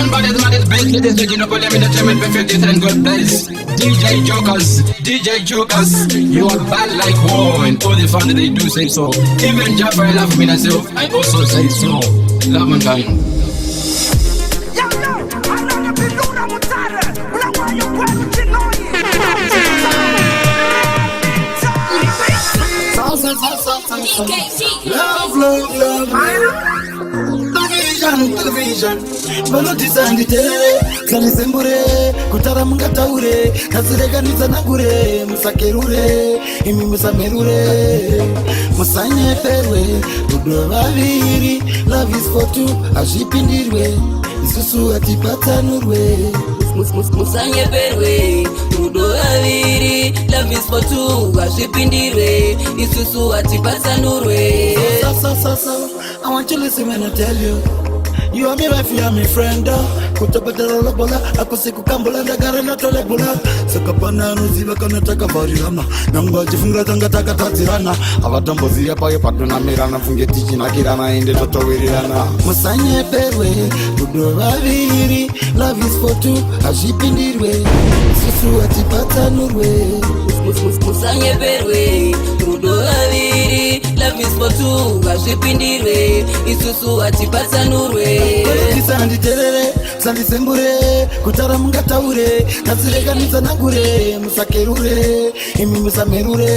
One body is mad is best. It is taking up all them entertainment perfect and good place. DJ Jokers, you are bad like war, and all the fun they do say so. Even Jaffa love me myself, I also say so. Love mankind. Love. Television, melodies and the Kanisembure, Kutara Mungataure, Kasirega Nizanagure, Musakerure, Imi Musamerure, Musanye Ferwe, Udovaviri, love is for two, a ship in the way, Isusu Atipata Nurwe, Musanye Ferwe, Udovaviri, love is for two, a ship in the way, Isusu Atipata Nurwe. So, I want you to listen when I tell you. You are me wife, you are my friend. Kutapata la bola, akusiku kambola ndagara na tole bola. Sakapana nuziva kana taka varirana. Namba jifunga tanga taka tatirana. Avatambozi apa ye patuna mirana funge tiji na kirana inde toto wirirana. Musanye perwe, dudo vaviri. Love is for two, ashipindirwe. Susu atipata nurwe. Musanye perwe, dudo vaviri. Love is for two, ashipindirwe. Isusu atipata nurwe. Sandi terere, sandi sembure, kutara mungataure, kasirega nizanagure, musakerure, imi musamerure.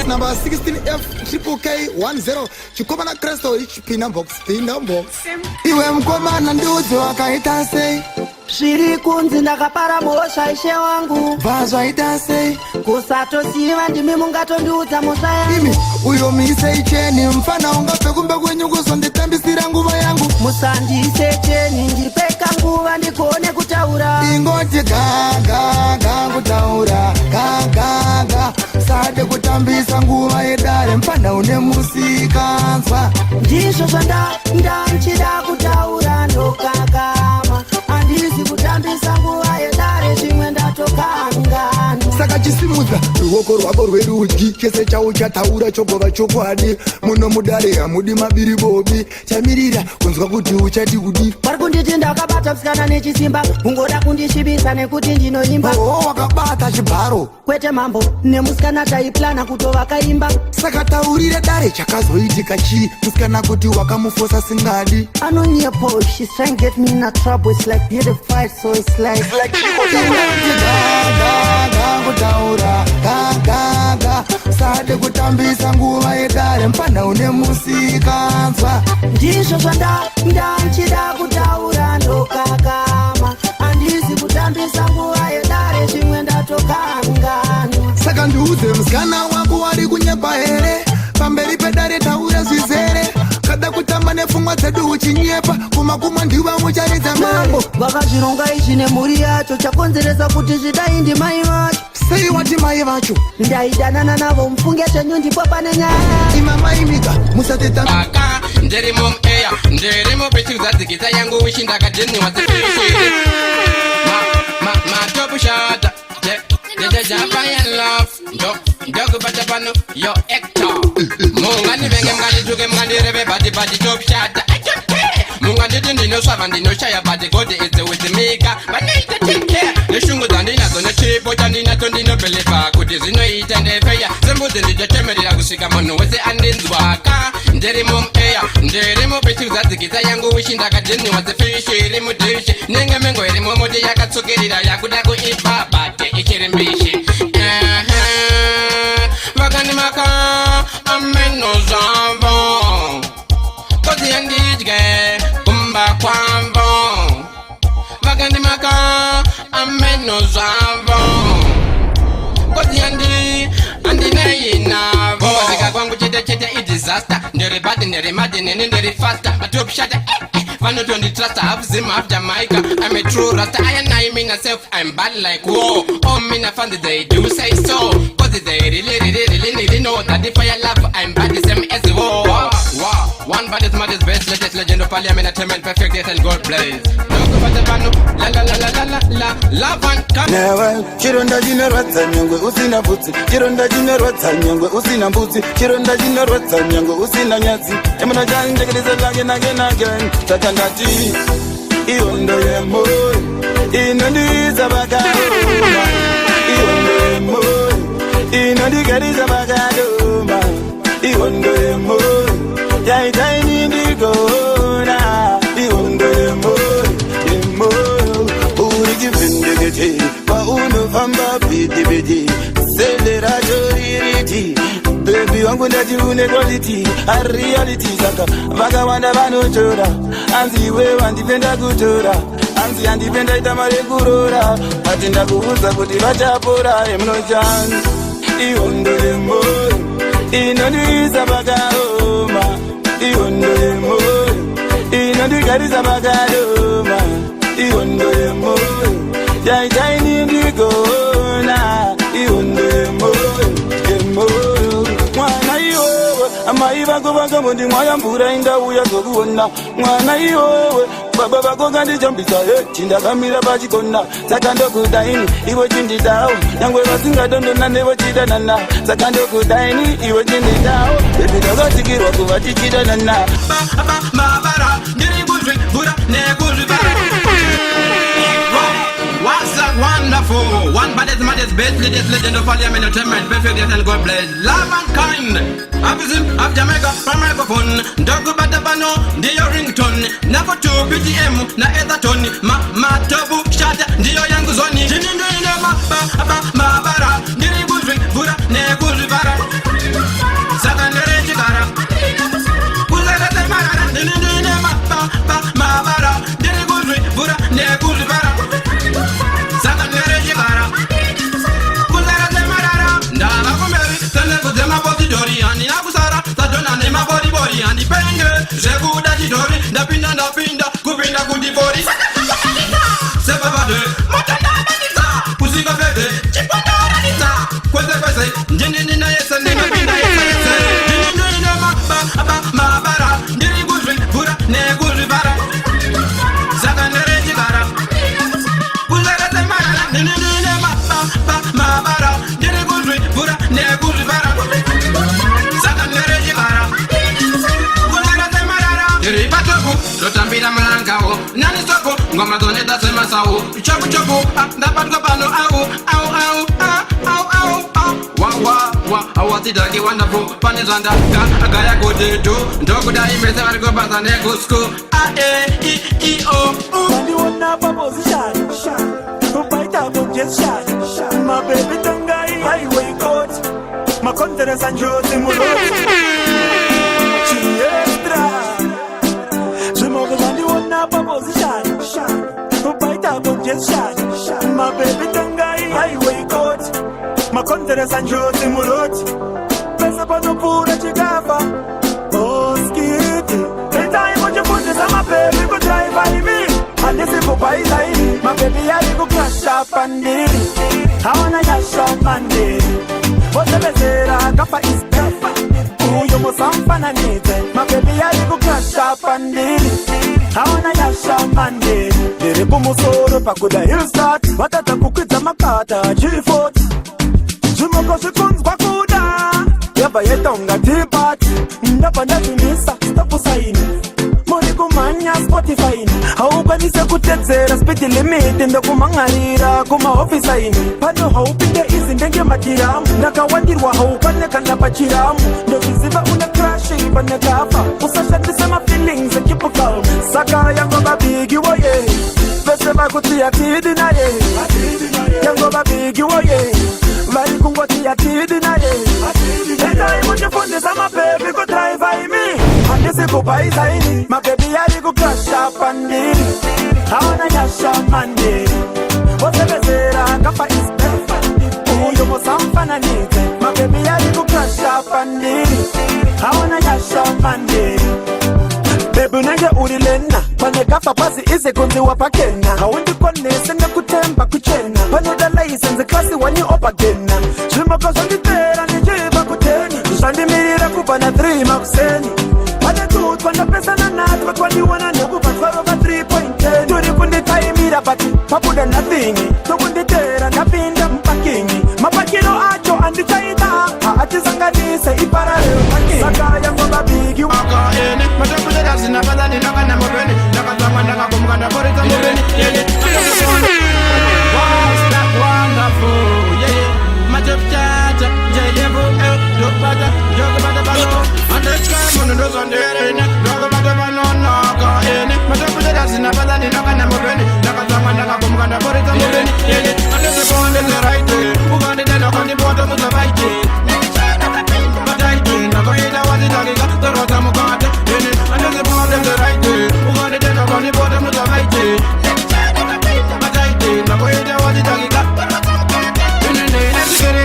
Number 16F triple K10 Chikobana Cresto each pin box. Iwe mkomana nduzi wakaita say Shiri kunzi ndakapara mosha ishe wangu Vazwa ita say Kusato siwa ndimi mungato nduza mosha yangu Imi uyo mise icheni mfana ungape kumbe kwenyugu sonde tambi sira nguva yangu Musandi ise cheni njipeka nguva ndikone kutaura Ingoti gaga kutaura gaga Sade kutambisa nguva edare mpana une musika nzwa Njisho shanda nchida kutaura ndokakama Andisi kutambisa nguva edare shimwe ndatokangana Saka chisimuza ruoko rwabo rwerudyi chese chawo chataura chogova chokwadi muno mudare amudi mabiri bobi chamirira kunzwa kuti uchati kudi vari kunditi ndakabata musikana nechisimba ungoda kundishibisa nekuti ndinoimba wakabata chibharo kwete mambo nemusikana taiplana kutovakaimba saka taurire dare chakazoitika chii musikana kuti wakamufosa singadi anonyepo she's trying to get me in a trouble it's like beautified so it's like kutaura gaga sade kutambisa nguva edare mpana une musikanzwa ndizvo ndanchida kutaura ndokakama andisi kutambisa nguva edare zvimwe ndatokangana saka ndiudze musikana wako wari kunyepa here pamberi pedare taura zvizere kada kutamba nepfungwa dzedu uchinyepa kumakuma ndiva mucharidza mambo vakazvironga izvi nemhuri yacho chakonzeresa kuti zvidai ndimai vacho sei wati mai mai vacho ndaidanana navo mfunge chenyu ndipo pane nyaya imamai mika musateta aka ndiri mumeya ndiri mupichi kudzadzikisa yangu wishi ndakadheniwa dzepiri matopu shata Japan ndokubata pano yo ector mungandivenge mungandituke mungandireve bati top shata munganditi ndinosvava ndinoshaya bati godi idze withimika vanoita take care neshungu dzandinadzo nechipo chandinacho ndinobheliva kuti zvinoita ndefeya sembudzi ndichochemerera kusvika munhu wese andinzwaka ndiri mumeya ndiri mupichi kudzadzikisa yangu wishi ndakadheniwa dzefishi iri mudhishi nenge mengo iri mumoti yakatsukirira yakuda kuipa bate ichiri mbishi vakanimaka ameno zvavo kodzi yandidye kumba kwavo vakandimaka ameno zvavo kodzi andinayinavo zika kwangu chete idisaster ndiri bati ndiri mati nene ndiri faster vatopshata vanotonditrust half zim half Jamaica I'm a true rasta I and I mean myself I'm bad like whoa oh me na fun they do say so cause they really know that if I love I'm bad the same as whoa one bad is mad is best latest legend of parliament attainment perfect yes and God bless no but the banu la van come never chironda jinerwadza nyangwe usina bvudzi chironda jinerwadza nyangwe usina mbudzi chironda jinerwadza nyangwe usina nyadzi emuna chanjekereza again takandati iwondo yemoyo inondiza vakadoma iwondo yemoyo inondigariza vakadoma iwondo yemoyo yaitainindikona iwondo yemoyo uri chivhindekete paunofamba bhidhibhidhi senderachoririti bebi wangu ndati une quality a reality saka vakawanda vanotora anzi iwe wandipenda kutora anzi andipenda ita mari kurora ati ndakuudza kuti vachapora emunochani iwondo yemoyo inondiisa vakaoma iwondo yemoyo inondigarisa vakadoma iwondo yemoyo yaitainindigona iwondo yemoyo mwana iwewe amai vako vakamondi mwaya mvura indauya zokuona mwana iwewe baba vako kandijambisa chindakamira pachikona saka ndokudaini iwe chindidawo nyangwe vasingadondona nevo chidanana saka ndokudaini iwe chindidawo bebi ndakatikirwa kuva tichidanana mabara ndiri kuzvivhura nekuzvivara what's that wonderful one baddest maddest best latest legend of parliament attainment perfect yes and God bless love and kind abizim of Jamaica from microphone ndogo batabano ndiyo ringtone nako 2 PTM na ethaton matobu shata ndiyo yangu zoni chinindine mabara ndiri kuzvivhura nekuzvivara saka ndiri chikara kuzakata marara ndinindine mabara ndiri kuzvivhura nekuzvivara saka ndiri chikara kuzakata marara ndava kumberi senekudze mabodidori handina kusara sadona nemabodibori handipenge zvekuda chidori ndapinda kupinda kundibori sepapade motandamanisa kusika veve chipondoranisa kwese ndinindina yese ndinapinda yese ndinindine mabara ndiri kuzvivhura nekuzvivara saka ndiri chikara kuzakata marara ndinindine mabara ndiri kuzvivhura nekuzvivara saka ndiri chikara kuzakata marara ndiri patopu ndotambira mulangawo nani soko ngoma dzoneta semasawo chokuchoku ndabatwa pano au awatidaki wonderful pane zvandaka agaya kutetu ndokudai mbese vari kubasa nekusku aeio Wandiona position, fight up just shot. My baby tangai highway court. My confidence and yours in mulot. Chiestra. Jimoga wandiona position, fight up just shot. My baby tangai highway court. My confidence and yours in mulot. Pesa pa no pura chigava. Oh skitty. The time when you put this on my baby go drive by me. And this is for my baby, I go crash up and I wanna dash up and up and did. Hawana yasha mande. Dere kumusoro pakuda hill start. Watata kukwita makata G4. Jumoko shikunzwa kuda. Yaba yetonga teapot. Ndapa ndatunisa stopu saini. Mori kumanya Spotify. Haukanise kutedzera speed limit. Ndokumangarira kuma office saini. Pano haupinde izi ndenge matiramu. Nakawandirwa haukaneka napachiramu. Ndoviziva una crash ipane kafa. Usashandise ma feelings keep calm. Saka yango babigi woye. Vese makutia tidi na ye. Yango babigi woye. Vari kungotia tidi na ye. Eka imunje fundi sama baby go drive by me. Andisi kupai zaini. My baby yari go crash up and did. Hawana yasha mande. Wosebezera kapa is perfect. Uyo mosamfana nite. My baby yari go crash up and did. Hawana yasha mande. Baby nenge urilena. Pane kafa pasi ise kunzi wapakena. Hawundi kone senge kutemba kuchena. Pane da license klasi wanyi opagena. Shimoko zondi tera nijiba kuteni. Shandi mirira kubana 3 makuseni. Pane tut wana pesa na nat. But when you wanna know kupat for over 3.10. Turi kundi taimira pati. Papuda nathingi. Tukundi tera na pinda mpakingi. Mapakino acho andi chaita. Ati sanganise iparare mpakingi. Saka yango babigi waka ene. Matapuda dasi na badani naka na mbeni. Naka zama naka kumukanda korita mbeni. Wow, that wonderful. Yeah. Major Chacha. Jayevo. Look bada. Joga bada bano. And the sky moon goes on the arena. Joga bada bano. Naka ene. Matapuda dasi na badani naka na mbeni. Naka zama naka kumukanda korita mbeni. Yeah. And the phone is the right way. Uganda then I on the bottom of the right way. But I do not go in the one that I got the road I'm got. And the phone is the right way. Uganda then I on the bottom of the right way. But I do not go in the one that I got. And then they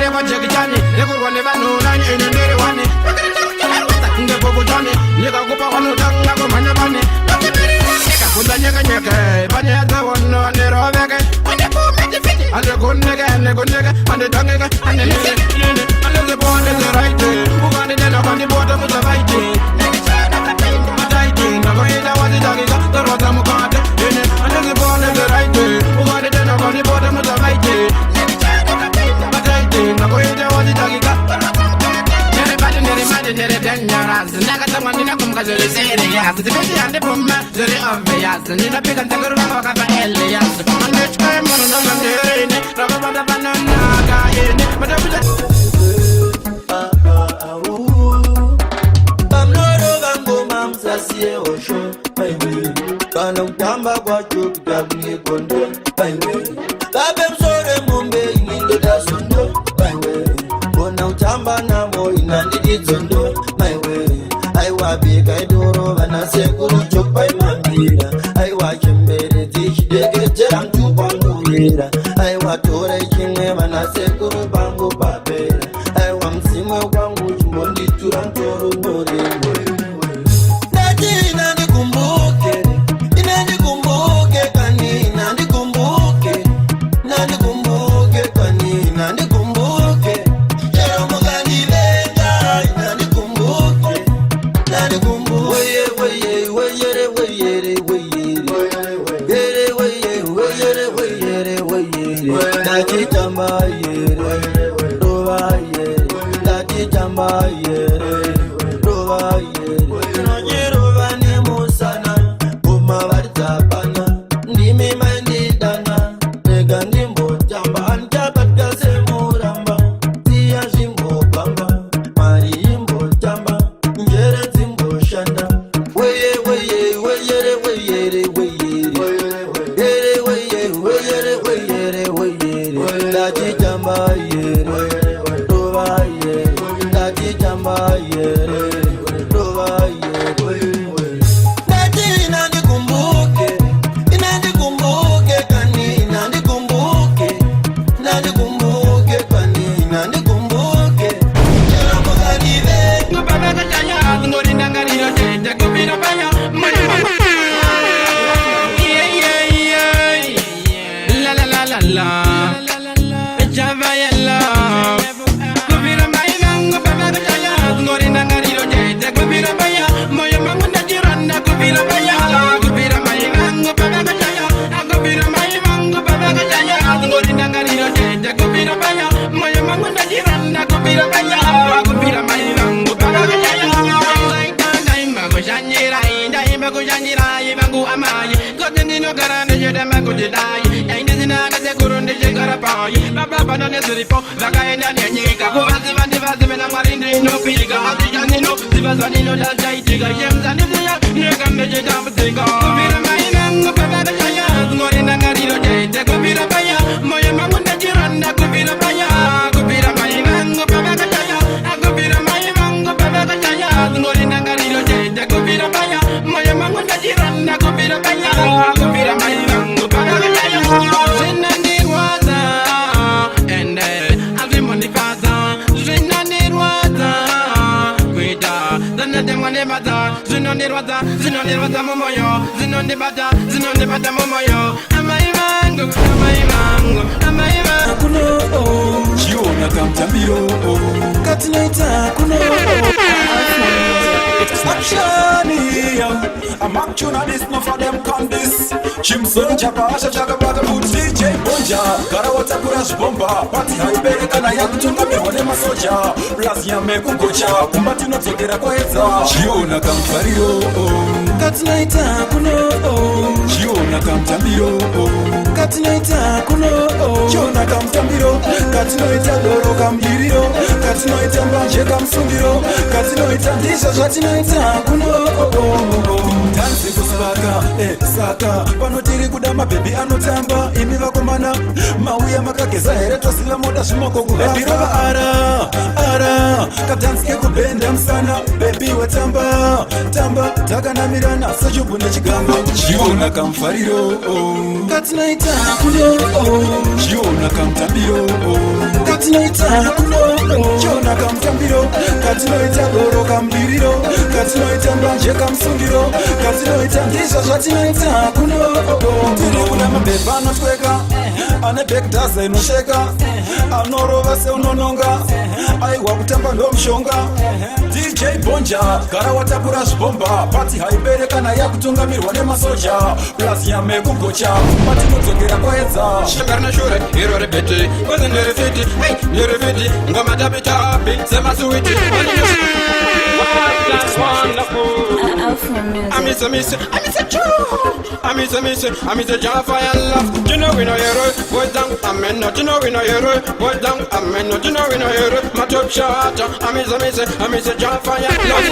never check it on it. They would never know that in the day one. The Bobo Johnny, Nika Kupa on the tongue, Nako Manabani. Put the nigga, but I don't want no other of it. And the good nigga, and the good nigga, and the tongue nigga, and the nigga. And the bond is the right way. Who got it on the bottom of the right way? But I think I'm going to want the dog, the Rotam card. And the bond is the right way. Who got it on the bottom of the right way? But I think I'm going to want the dog. Very dangerous. Nagatamani na kumkazuri serious. The baby and the bomb, very obvious. Nina pick and take a rock of alias. And let's come on the rain. Rabba banana, but I'm not over go mam's a see or show. By way, can of Tamba what you got me condo. By way, Babem sorry, Mumbai in the Dasundo. By way, go now Tamba now in the Zondo. My way, I wa big I do and I say guru chop by Mandira. I watch him better teach they get jam to Bangura. I want to write him and I say guru Bango Babera. I want Sima Wangu Mundi to Antoro Mori. Najina ni kumbuke, ina ni kumbuke kanina ni kumbuke, na ni kumbuke kanina ni kumbuke. Jero mugani lenga, ina ni kumbuke, na ni kumbuke. Weye weye weye weye weye weye. Najitamba yere, roba yere. Najitamba yere, roba yere. Najiroba ni musana, umawarta pana. Ndimi mandidana, nega ndimbo jamba. Anjabat gase muramba, tiya jimbo bamba. Mari imbo jamba, njere zimbo shanda. Weye weye weye weye weye. Najitamba yere, roba yere. Najitamba Baba banane zilipo vakaenda nenyika kuvaziva ndivazive namwarinde inopika azijanino zivazvanino dazaitika yemzandiziya nekambechetambudzika kuvira mainangu pavakashaya zinorindangariro jaite kuvira paya moyo mangu ndachiranda kuvira paya kuvira mainangu pavakashaya kuvira maimangu pavakashaya zinorindangariro jaite kuvira paya moyo mangu ndachiranda kuvira paya kuvira mainangu pavakashaya zinandirwadza ende azvimondipadza zvinondirwadza kuita zanatemwanebadza zvinondirwadza mumoyo zinondibata mumoyo amai vangu kuno chiona kamtambiro katinoita kuno I'm actually on this, no for them come this. Chimson chapasha chakapata put DJ Bonja Karawata kurash bomba Pati haibere kana ya kutunga miwane masoja Plus ya meku gocha Kumbati no tokera kwa heza Chiona kamfario Katinaita kuno Chiona kamtambiro Katinaita kuno Chiona kamtambiro Katinoita doro kambirio Katinoita mbanje kamsungiro Katinoita ndisha zatinaita kuno Tansi kusaka, saka Panotiri kudama baby anotamba Imi vakomana, mauya makageza Hereto sila moda shimoko kuhaka Baby rova ara Kadansi ke kubenda msana Baby watamba, taka na mirana Sajubu na chigamba Chiona kamfariro Katinaita kuno Chiona kamtambiro Katinaita kuno Chiona kamtambiro Katinaita doro kambiriro Katinaita mbanje kamsungiro Katinoita ndisha zvatinoita kuno Tiri kuna mabeba anotweka ane bekdaza inosheka anorova seunononga aiwa kutamba ndo mshonga DJ Bonja Karawata kurash bomba Pati haibereka na ya kutungamirwa nemasoja Plus ya meku gocha Pati nodzokera kwa heza Shekarna shure, hero repete Wasn't very fitty, hey, you're fitty Ngoma tabi tabi, sema suiti That's wonderful I miss a Jaffa and love. You know we know hero, boys down, I'm not, you know we know hero, boys down, I'm not, you know we know hero, my top shot, I miss a Jaffa and love.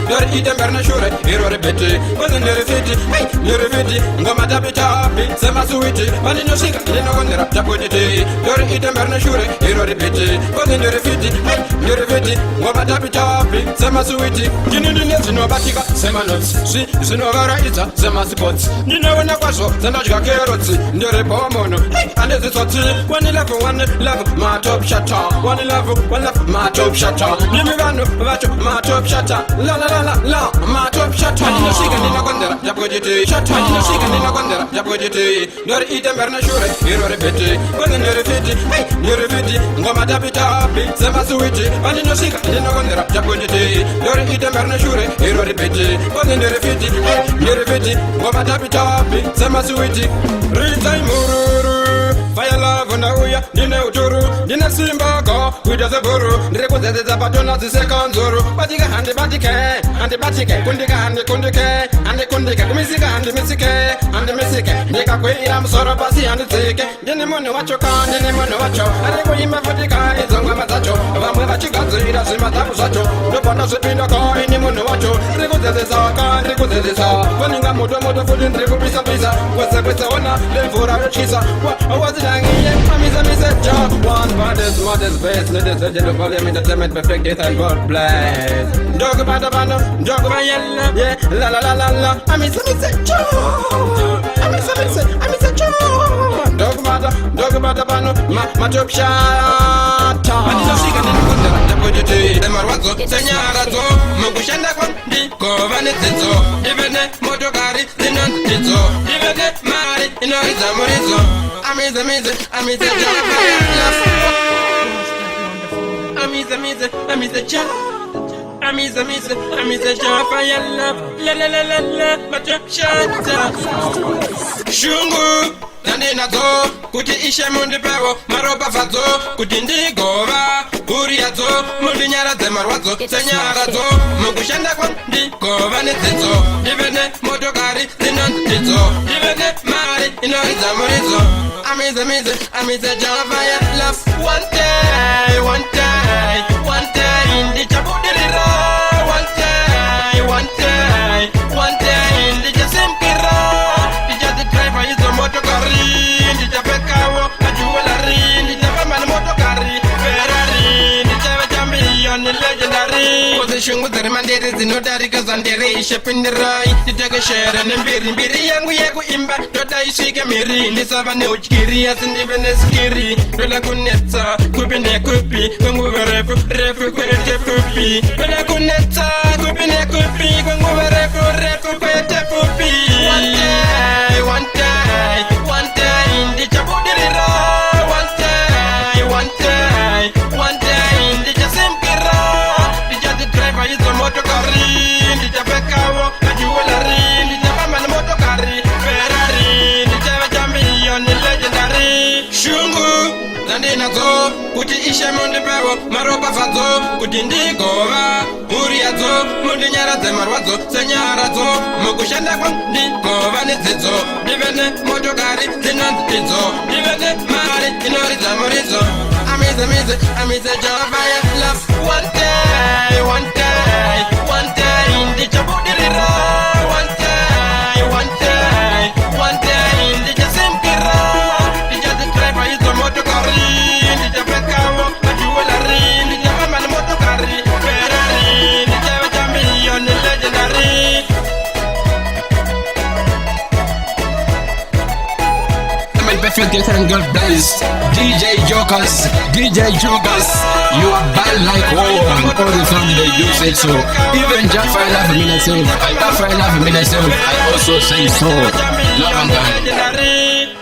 You're eating Berna Shure, hero repete, wasn't there a fitty, hey, you're a fitty, Ngoma tabi tabi, sema suiti, but in no sick, you know when they're up you're eating Berna Shure, hero repete, wasn't there a fitty, hey, you're a fitty, Ngoma tabi tabi, sema suiti, you know the next no batika, sema notes, see, zinovaraiza zemazipots ndinoona kwazvo dzandadya kerotsi ndore bomono and this is what one love my top shutter one love my top shutter nimi vanhu vacho my top shutter la my top shutter ndinosvika ndinokondera japojiti shutter ndinosvika ndinokondera japojiti ndori ite mberna shure iro rebeti kwanze ndori fiti ngoma tapi zemasuiti ndinosvika ndinokondera japojiti ndori ite mberna shure iro rebeti kwanze ndori fiti ngoma tapi zemasuiti ritai mururu fire love ndauya ndine uturu ndine simbako kuita zeburu ndiri kudzedzedza patona dzisekanzuru batike handibatike kundike kumisika handimisike ndikakwira musoro pasi handidzike ndine munhu wacho ari kuimba futika idzo ngoma dzacho vamwe vachigadzira zimba dzavo zvacho ndopanda zvipindaka ini munhu wacho ndiri kudzedzesa kwaninga moto futi ndiri kupisa kwese ona lemvura yochisa wazidangiye amiza job one modest best ladies legend of volume entertainment perfect death and God bless dog ba yella yeah la amiza job dog ba bano ma top shot andizosika ndinokondera tapojiti emarwadzo senyaradzo mukushanda kwandiko vanedzidzo ivene motokari dzinonzidzo ivene mari inoridza muridzo amize Jaffa ya love la but shut shungu Nandinazo kuti ishe mundipewo maropa vadzo kuti ndigova uri yadzo mundinyaradze marwadzo senyaradzo mukushanda kwandigova nedzidzo ndive nemotokari dzinonzidzo ndive nemari inoridza muridzo amize java ya love one day ndichabudirira one day ndichasimkira ndichadzidriva idzo motokari ndichapekawo ajuwelari ndichafamba nemotokari ferari ndichave champion legendary kuzishungu dziri mandiri dzinodarika zandiri ishepindirai nditekeshere nembiri yangu yekuimba toda isvike mhiri ndisava neutyiri asi ndive neskiri toda kunetsa kupi nekupi kwenguva refu kwete fupi toda kunetsa kupi nekupi kwenguva refu kwete fupi one day ndichabudirira one day ndichasimkira ndichadzidriva idzo motokari ndichapekawo ajuwelari ndichafamba nemotokari ferari ndichave champion legendary shungu dzandinadzo kuti ishe mundipewo maropa vadzo kuti ndigova uri yadzo mundinyaradze marwadzo senyaradzo mukushanda kwandigova nedzidzo ndive nemotokari dzinonzidzo ndive nemari inoridza muridzo amize java ya love one day ndichabudirira one day ndichasimkira ndichadzidriva idzo motokari ndichapekawo ajuwelari ndichafamba nemotokari ferari ndichave champion legendary Perfect girlfriend, girl blaze. DJ Jokers, you are bad like wow. All the family they do say so. Even Jack I love me myself. I also say so. Love and God.